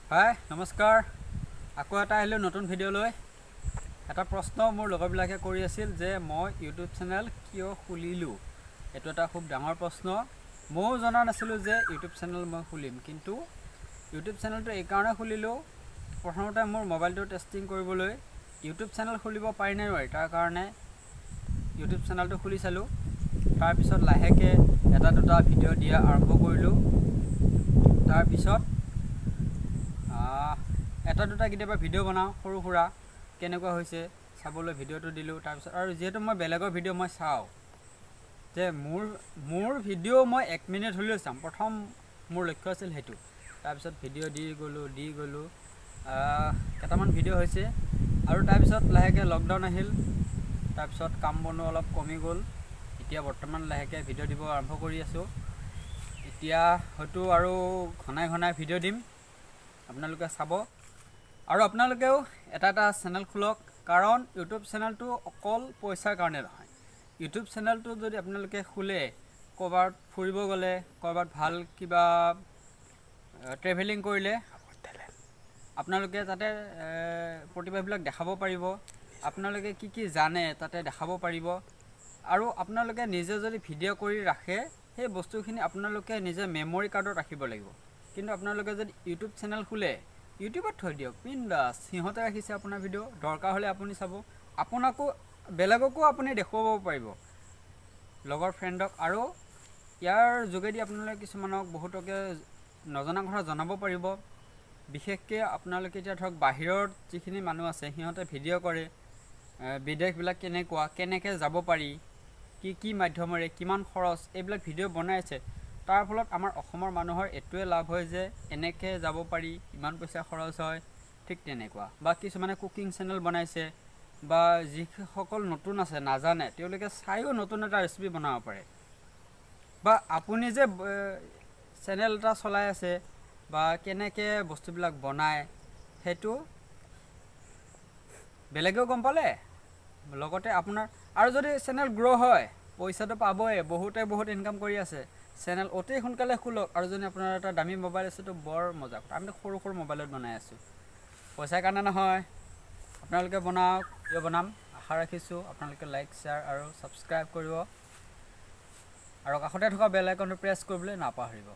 হাই নমস্কাৰ আকৌ এটা আহিলোঁ নতুন ভিডিঅ' লৈ এটা প্ৰশ্ন মোৰ লগৰবিলাকে কৰি আছিল যে মই ইউটিউব চেনেল কিয় খুলিলোঁ এইটো এটা খুব ডাঙৰ প্ৰশ্ন ময়ো জনা নাছিলোঁ যে ইউটিউব চেনেল মই খুলিম কিন্তু ইউটিউব চেনেলটো এই কাৰণে খুলিলোঁ প্ৰথমতে মোৰ মোবাইলটো টেষ্টিং কৰিবলৈ ইউটিউব চেনেল খুলিব পাৰি নে নোৱাৰি তাৰ কাৰণে ইউটিউব চেনেলটো খুলি চালোঁ তাৰপিছত লাহেকৈ এটা দুটা ভিডিঅ' দিয়া আৰম্ভ কৰিলোঁ তাৰপিছত এটা দুটা কেতিয়াবা ভিডিঅ' বনাওঁ সৰু সুৰা কেনেকুৱা হৈছে চাবলৈ ভিডিঅ'টো দিলোঁ তাৰপিছত আৰু যিহেতু মই বেলেগৰ ভিডিঅ' মই চাওঁ যে মোৰ ভিডিঅ' মই 1 মিনিট হ'লেও চাম প্ৰথম মোৰ লক্ষ্য আছিল সেইটো তাৰপিছত ভিডিঅ' দি গ'লোঁ কেইটামান ভিডিঅ' হৈছে আৰু তাৰপিছত লাহেকৈ লকডাউন আহিল তাৰপিছত কাম বনো অলপ কমি গ'ল এতিয়া বৰ্তমান লাহেকৈ ভিডিঅ' দিব আৰম্ভ কৰি আছোঁ এতিয়া হয়তো আৰু ঘনাই ভিডিঅ' দিম আপোনালোকে চাব আৰু আপোনালোকেও এটা চেনেল খোলক কাৰণ ইউটিউব চেনেলটো অকল পইচাৰ কাৰণে নহয় ইউটিউব চেনেলটো যদি আপোনালোকে খোলে ক'ৰবাত ফুৰিব গ'লে ক'ৰবাত ভাল কিবা ট্ৰেভেলিং কৰিলে আপোনালোকে তাতে প্ৰতিভাবিলাক দেখাব পাৰিব আপোনালোকে কি জানে তাতে দেখাব পাৰিব আৰু আপোনালোকে নিজে যদি ভিডিঅ' কৰি ৰাখে সেই বস্তুখিনি আপোনালোকে নিজে মেমৰি কাৰ্ডত ৰাখিব লাগিব কিন্তু আপোনালোকে যদি ইউটিউব চেনেল খোলে ইউটিউবত থৈ দিয়ক বিন্দাছ সিহঁতে ৰাখিছে আপোনাৰ ভিডিঅ' দৰকাৰ হ'লে আপুনি চাব আপোনাকো বেলেগকো আপুনি দেখুৱাব পাৰিব লগৰ ফ্ৰেণ্ডক আৰু ইয়াৰ যোগেদি আপোনালোকে কিছুমানক বহুতকে নজনা কথা জনাব পাৰিব বিশেষকৈ আপোনালোকে এতিয়া ধৰক বাহিৰত যিখিনি মানুহ আছে সিহঁতে ভিডিঅ' কৰে বিদেশবিলাক কেনেকৈ যাব পাৰি কি মাধ্যমেৰে কিমান খৰচ এইবিলাক ভিডিঅ' বনাইছে তাৰ ফলত আমাৰ অসমৰ মানুহৰ এইটোৱে লাভ হয় যে এনেকৈ যাব পাৰি ইমান পইচা খৰচ হয় ঠিক তেনেকুৱা বা কিছুমানে কুকিং চেনেল বনাইছে বা যিসকল নতুন আছে নাজানে তেওঁলোকে চাইও নতুন এটা ৰেচিপি বনাব পাৰে বা আপুনি যে চেনেল এটা চলাই আছে বা কেনেকৈ বস্তুবিলাক বনায় সেইটো বেলেগেও গম পালে লগতে আপোনাৰ আৰু যদি চেনেল গ্ৰ' হয় পইচাটো পাবই বহুত ইনকাম কৰি আছে চেনেল অতি সোনকালে খোলক আৰু যদি আপোনাৰ এটা দামী মোবাইল আছে তো বৰ মজা কথা আমি সৰু মোবাইলত বনাই আছোঁ পইচাৰ কাৰণে নহয় আপোনালোকে বনাওক ভিডিঅ' বনাম আশা ৰাখিছোঁ আপোনালোকে লাইক শ্বেয়াৰ আৰু ছাবস্ক্ৰাইব কৰিব আৰু কাষতে থকা বেল আইকনটো প্ৰেছ কৰিবলৈ নাপাহৰিব